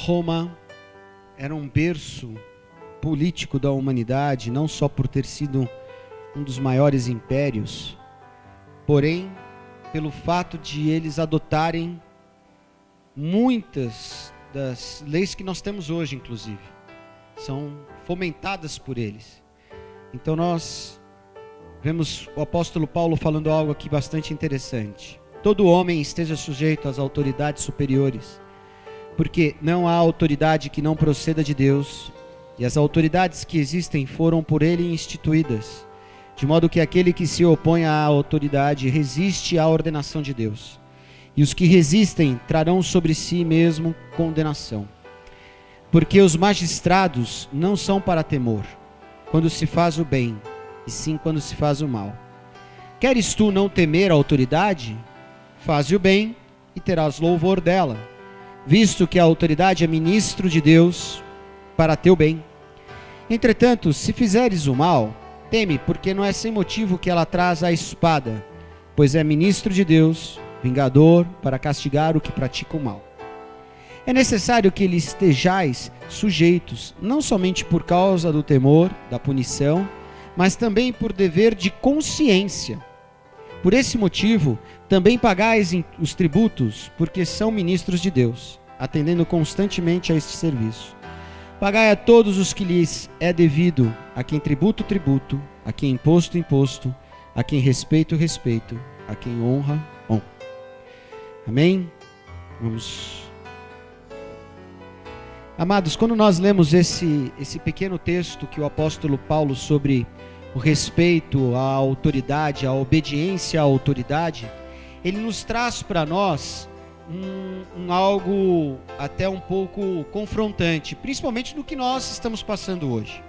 Roma era um berço político da humanidade, não só por ter sido um dos maiores impérios, porém pelo fato de eles adotarem muitas das leis que nós temos hoje, inclusive, são fomentadas por eles. Então nós vemos o apóstolo Paulo falando algo aqui bastante interessante. Todo homem esteja sujeito às autoridades superiores, porque não há autoridade que não proceda de Deus, e as autoridades que existem foram por ele instituídas, de modo que aquele que se opõe à autoridade resiste à ordenação de Deus, e os que resistem trarão sobre si mesmo condenação. Porque os magistrados não são para temor, quando se faz o bem, e sim quando se faz o mal. Queres tu não temer a autoridade? Faze o bem e terás louvor dela, visto que a autoridade é ministro de Deus para teu bem. Entretanto, se fizeres o mal, teme, porque não é sem motivo que ela traz a espada, pois é ministro de Deus, vingador, para castigar o que pratica o mal. É necessário que lhe estejais sujeitos, não somente por causa do temor, da punição, mas também por dever de consciência. Por esse motivo, também pagais os tributos, porque são ministros de Deus, atendendo constantemente a este serviço. Pagai a todos os que lhes é devido, a quem tributo, tributo, a quem imposto, imposto, a quem respeito, respeito, a quem honra, honra. Amém? Vamos. Amados, quando nós lemos esse pequeno texto que o apóstolo Paulo sobre o respeito à autoridade, a obediência à autoridade, ele nos traz para nós algo até um pouco confrontante, principalmente do que nós estamos passando hoje,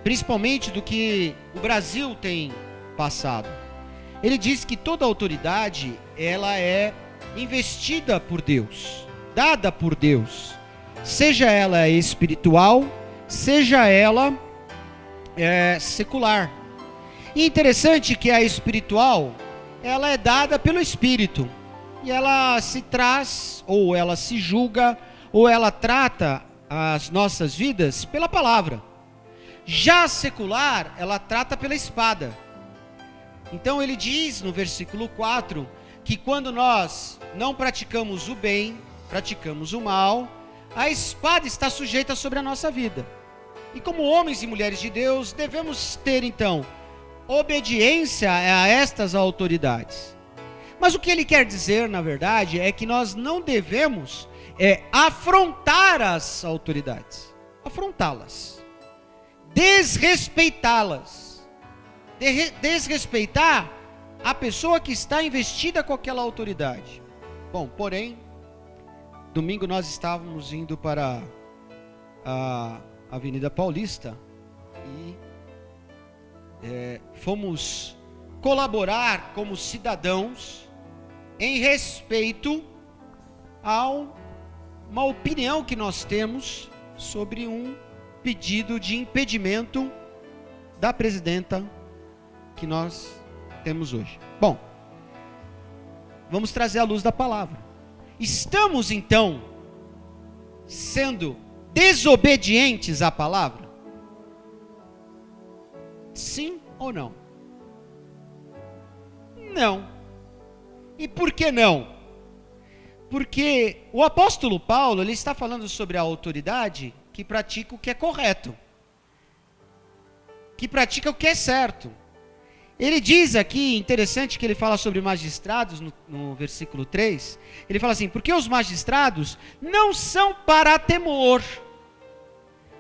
principalmente do que o Brasil tem passado. Ele diz que toda autoridade, ela é investida por Deus, dada por Deus, seja ela espiritual, seja ela secular. E interessante que a espiritual, ela é dada pelo Espírito, e ela se traz, ou ela se julga, ou ela trata as nossas vidas pela palavra. Já a secular, ela trata pela espada. Então ele diz no versículo 4, que quando nós não praticamos o bem, praticamos o mal, a espada está sujeita sobre a nossa vida. E como homens e mulheres de Deus, devemos ter então obediência a estas autoridades. Mas o que ele quer dizer, na verdade, é que nós não devemos afrontar as autoridades, afrontá-las, desrespeitá-las, desrespeitar a pessoa que está investida com aquela autoridade. Bom, porém, domingo nós estávamos indo para a Avenida Paulista e fomos colaborar como cidadãos em respeito a uma opinião que nós temos sobre um pedido de impedimento da presidenta que nós temos hoje. Bom, vamos trazer a luz da palavra. Estamos então sendo desobedientes à palavra? Sim ou não? Não. E por que não? Porque o apóstolo Paulo, ele está falando sobre a autoridade que pratica o que é correto, que pratica o que é certo. Ele diz aqui, interessante que ele fala sobre magistrados no versículo 3, ele fala assim, porque os magistrados não são para temor,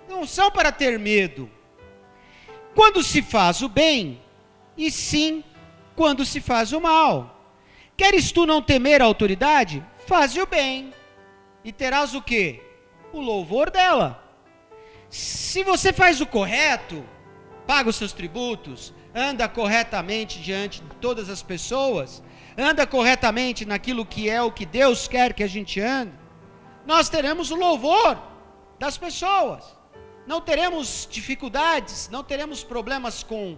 não são para ter medo, quando se faz o bem, e sim quando se faz o mal. Queres tu não temer a autoridade? Faze o bem, e terás o quê? O louvor dela. Se você faz o correto, paga os seus tributos, anda corretamente diante de todas as pessoas, anda corretamente naquilo que é o que Deus quer que a gente ande, nós teremos o louvor das pessoas, não teremos dificuldades, não teremos problemas com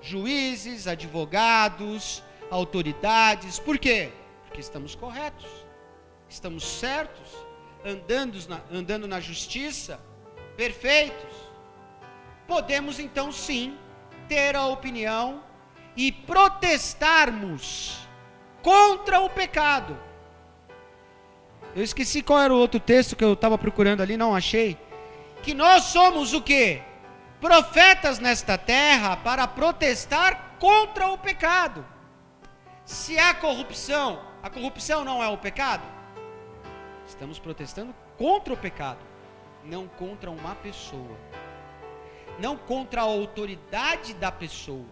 juízes, advogados, autoridades. Por quê? Porque estamos corretos, estamos certos, andando na justiça, perfeitos, podemos então sim ter a opinião e protestarmos contra o pecado. Eu esqueci qual era o outro texto que eu estava procurando ali, não achei. Que nós somos o quê? Profetas nesta terra para protestar contra o pecado. Se há corrupção, a corrupção não é o pecado? Estamos protestando contra o pecado, não contra uma pessoa, não contra a autoridade da pessoa,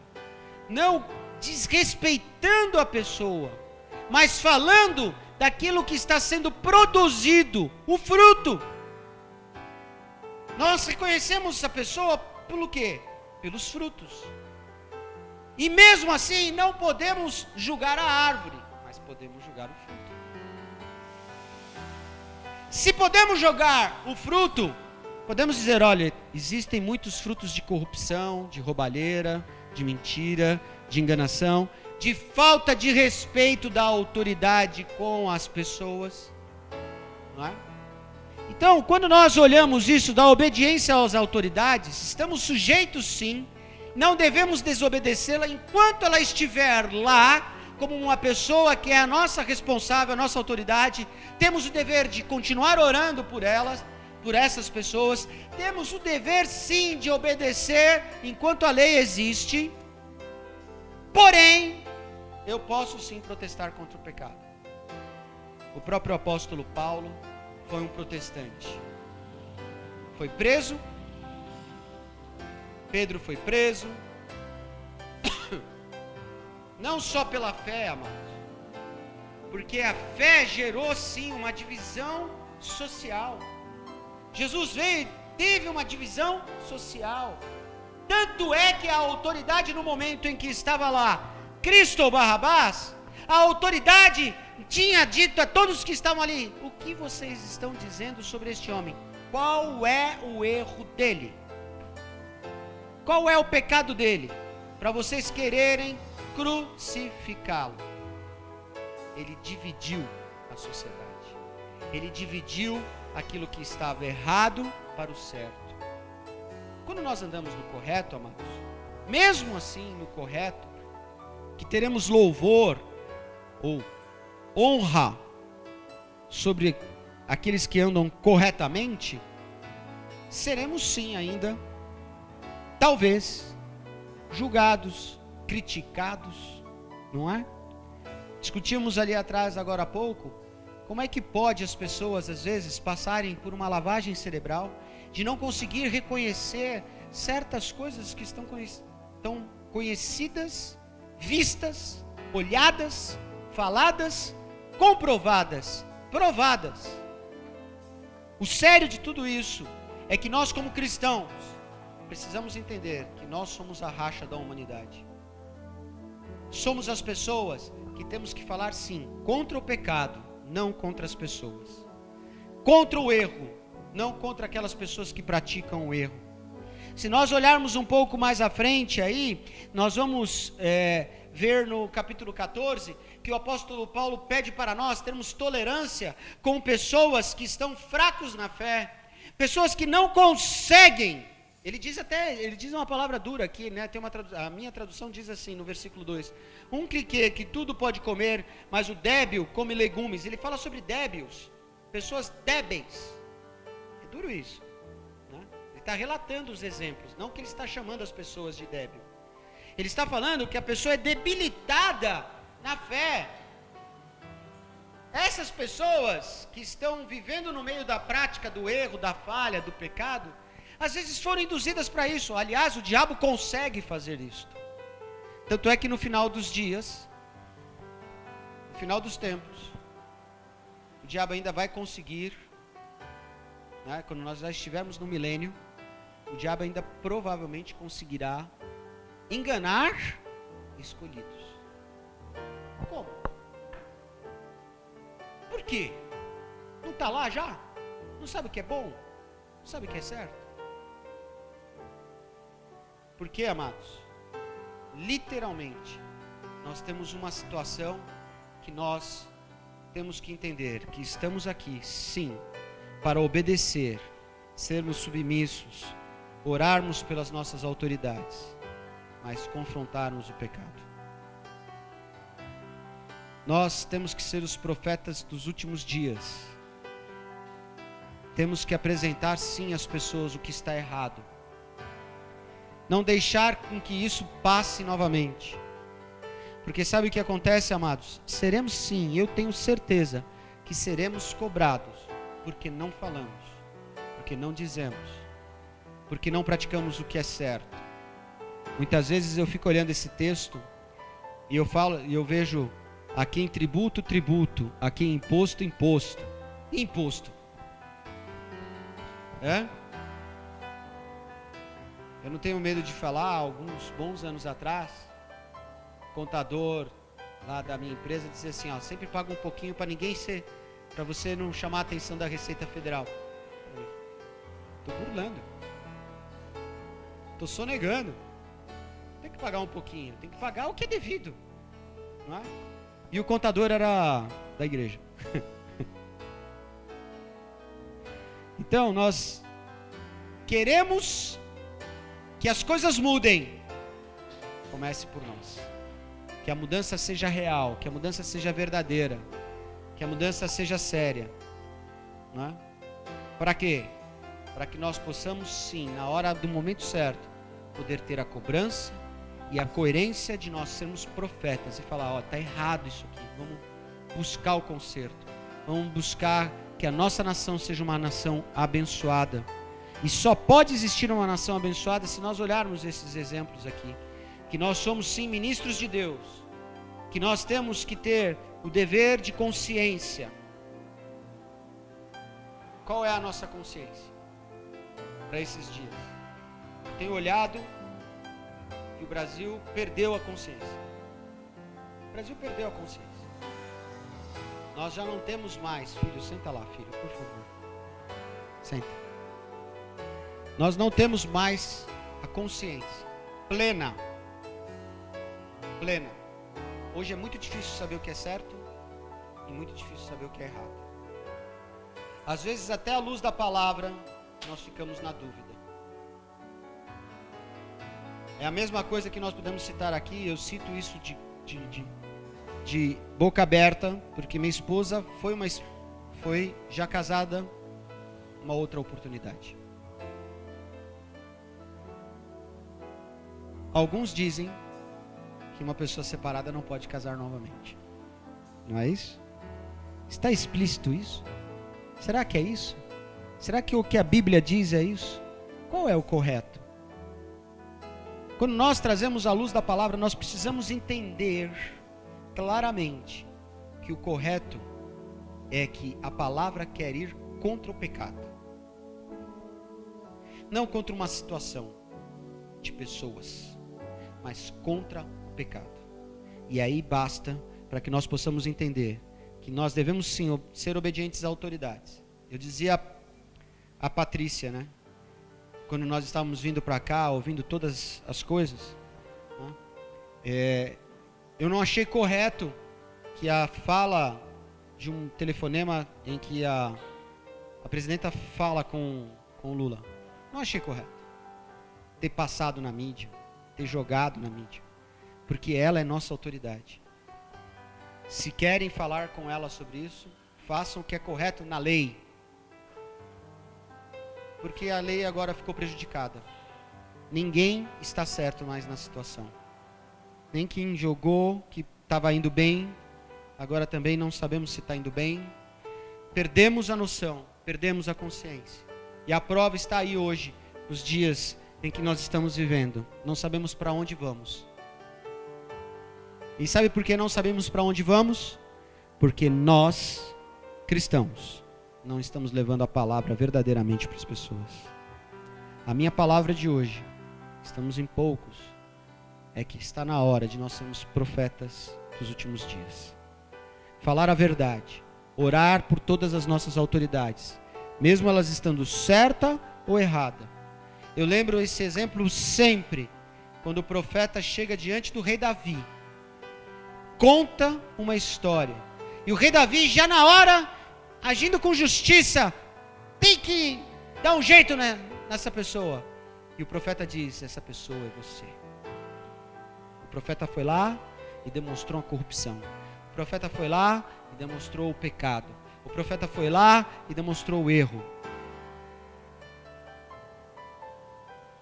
não desrespeitando a pessoa, mas falando daquilo que está sendo produzido, o fruto. Nós reconhecemos essa pessoa pelo quê? Pelos frutos. E mesmo assim não podemos julgar a árvore, mas podemos julgar o fruto. Se podemos julgar o fruto, podemos dizer, olha, existem muitos frutos de corrupção, de roubalheira, de mentira, de enganação, de falta de respeito da autoridade com as pessoas, não é? Então, quando nós olhamos isso da obediência às autoridades, estamos sujeitos sim, não devemos desobedecê-la enquanto ela estiver lá, como uma pessoa que é a nossa responsável, a nossa autoridade. Temos o dever de continuar orando por elas, por essas pessoas. Temos o dever sim de obedecer enquanto a lei existe. Porém, eu posso sim protestar contra o pecado. O próprio apóstolo Paulo foi um protestante. Foi preso. Pedro foi preso. Não só pela fé, amados. Porque a fé gerou sim uma divisão social. Jesus veio e teve uma divisão social. Tanto é que a autoridade no momento em que estava lá, Cristo ou Barrabás, a autoridade tinha dito a todos que estavam ali: o que vocês estão dizendo sobre este homem? Qual é o erro dele? Qual é o pecado dele? Para vocês quererem crucificá-lo. Ele dividiu a sociedade. Ele dividiu aquilo que estava errado para o certo. Quando nós andamos no correto, amados, mesmo assim no correto, que teremos louvor ou honra sobre aqueles que andam corretamente, seremos sim ainda, talvez, julgados, criticados, não é? Discutimos ali atrás, agora há pouco, como é que pode as pessoas às vezes passarem por uma lavagem cerebral de não conseguir reconhecer certas coisas que estão conhecidas, vistas, olhadas, faladas, comprovadas, provadas. O sério de tudo isso é que nós, como cristãos, precisamos entender que nós somos a racha da humanidade. Somos as pessoas que temos que falar sim contra o pecado, não contra as pessoas. Contra o erro, não contra aquelas pessoas que praticam o erro. Se nós olharmos um pouco mais à frente aí, nós vamos ver no capítulo 14, que o apóstolo Paulo pede para nós termos tolerância com pessoas que estão fracos na fé, pessoas que não conseguem. Ele diz uma palavra dura aqui, né? A minha tradução diz assim no versículo 2: um que tudo pode comer, mas o débil come legumes. Ele fala sobre débeis, pessoas débeis. É duro isso, né? Ele está relatando os exemplos, não que ele está chamando as pessoas de débil. Ele está falando que a pessoa é debilitada na fé. Essas pessoas que estão vivendo no meio da prática do erro, da falha, do pecado, às vezes foram induzidas para isso. Aliás, o diabo consegue fazer isso. Tanto é que no final dos dias, no final dos tempos, o diabo ainda vai conseguir, né, quando nós já estivermos no milênio, o diabo ainda provavelmente conseguirá enganar escolhidos. Como? Por quê? Não está lá já? Não sabe o que é bom? Não sabe o que é certo? Porque, amados, literalmente, nós temos uma situação que nós temos que entender, que estamos aqui, sim, para obedecer, sermos submissos, orarmos pelas nossas autoridades, mas confrontarmos o pecado. Nós temos que ser os profetas dos últimos dias. Temos que apresentar sim às pessoas o que está errado. Não deixar com que isso passe novamente. Porque sabe o que acontece, amados? Seremos sim, eu tenho certeza que seremos cobrados, porque não falamos, porque não dizemos, porque não praticamos o que é certo. Muitas vezes eu fico olhando esse texto e eu vejo aqui em tributo, tributo, aqui em imposto, imposto. E imposto? Eu não tenho medo de falar, alguns bons anos atrás, contador lá da minha empresa dizia assim, ó, sempre paga um pouquinho para para você não chamar a atenção da Receita Federal. Estou burlando, estou sonegando. Tem que pagar um pouquinho, tem que pagar o que é devido, não é? E o contador era da igreja. Então nós queremos que as coisas mudem. Comece por nós. Que a mudança seja real, que a mudança seja verdadeira, que a mudança seja séria, não é? Para quê? Para que nós possamos sim, na hora do momento certo, poder ter a cobrança e a coerência de nós sermos profetas e falar, ó, tá errado isso aqui, vamos buscar o conserto, vamos buscar que a nossa nação seja uma nação abençoada. E só pode existir uma nação abençoada se nós olharmos esses exemplos aqui. Que nós somos sim ministros de Deus. Que nós temos que ter o dever de consciência. Qual é a nossa consciência para esses dias? Eu tenho olhado que o Brasil perdeu a consciência. O Brasil perdeu a consciência. Nós já não temos mais, filho, senta lá, filho, por favor. Senta. Nós não temos mais a consciência plena. Plena. Hoje é muito difícil saber o que é certo e muito difícil saber o que é errado. Às vezes até à luz da palavra nós ficamos na dúvida. É a mesma coisa que nós podemos citar aqui. Eu cito isso de boca aberta, porque minha esposa foi já casada uma outra oportunidade. Alguns dizem que uma pessoa separada não pode casar novamente. Não é isso? Está explícito isso? Será que é isso? Será que o que a Bíblia diz é isso? Qual é o correto? Quando nós trazemos a luz da palavra, nós precisamos entender claramente que o correto é que a palavra quer ir contra o pecado. Não contra uma situação de pessoas, mas contra o pecado. E aí basta para que nós possamos entender que nós devemos sim ser obedientes às autoridades. Eu dizia a Patrícia, né? Quando nós estávamos vindo para cá, ouvindo todas as coisas, né? Eu não achei correto que a fala de um telefonema em que a presidenta fala com o Lula, não achei correto ter passado na mídia, ter jogado na mídia, porque ela é nossa autoridade. Se querem falar com ela sobre isso, façam o que é correto na lei, porque a lei agora ficou prejudicada. Ninguém está certo mais na situação. Nem quem jogou, que estava indo bem, agora também não sabemos se está indo bem. Perdemos a noção, perdemos a consciência. E a prova está aí hoje, os dias em que nós estamos vivendo. Não sabemos para onde vamos. E sabe por que não sabemos para onde vamos? Porque nós, cristãos, não estamos levando a palavra verdadeiramente para as pessoas. A minha palavra de hoje, estamos em poucos, é que está na hora de nós sermos profetas dos últimos dias. Falar a verdade, orar por todas as nossas autoridades, mesmo elas estando certa ou errada. Eu lembro esse exemplo sempre, quando o profeta chega diante do rei Davi, conta uma história, e o rei Davi já na hora, agindo com justiça, tem que dar um jeito nessa pessoa. E o profeta diz: essa pessoa é você. O profeta foi lá e demonstrou a corrupção. O profeta foi lá e demonstrou o pecado. O profeta foi lá e demonstrou o erro.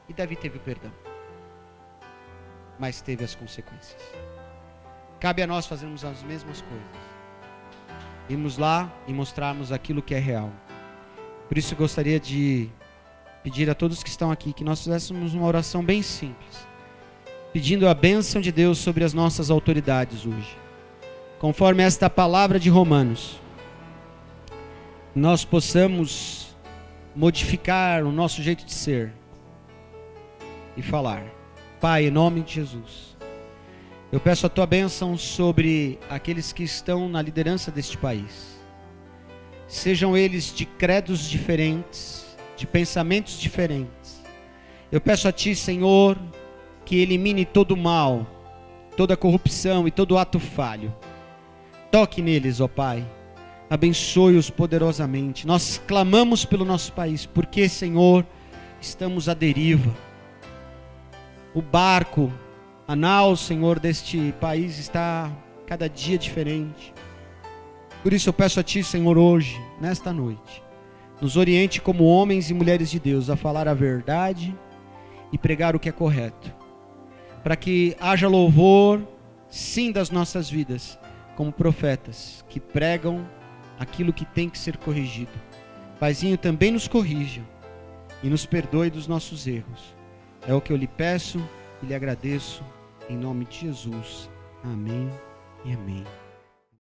E Davi teve o perdão, mas teve as consequências. Cabe a nós fazermos as mesmas coisas. Irmos lá e mostrarmos aquilo que é real. Por isso eu gostaria de pedir a todos que estão aqui que nós fizéssemos uma oração bem simples, pedindo a bênção de Deus sobre as nossas autoridades hoje. Conforme esta palavra de Romanos, nós possamos modificar o nosso jeito de ser e falar. Pai, em nome de Jesus, eu peço a tua bênção sobre aqueles que estão na liderança deste país. Sejam eles de credos diferentes, de pensamentos diferentes. Eu peço a ti, Senhor, que elimine todo o mal, toda a corrupção e todo ato falho. Toque neles, ó Pai. Abençoe-os poderosamente. Nós clamamos pelo nosso país, porque, Senhor, estamos à deriva. O barco, a nau, Senhor, deste país está cada dia diferente. Por isso eu peço a ti, Senhor, hoje, nesta noite, nos oriente como homens e mulheres de Deus a falar a verdade e pregar o que é correto, para que haja louvor, sim, das nossas vidas, como profetas que pregam aquilo que tem que ser corrigido. Paizinho, também nos corrija e nos perdoe dos nossos erros. É o que eu lhe peço e lhe agradeço, em nome de Jesus. Amém e amém.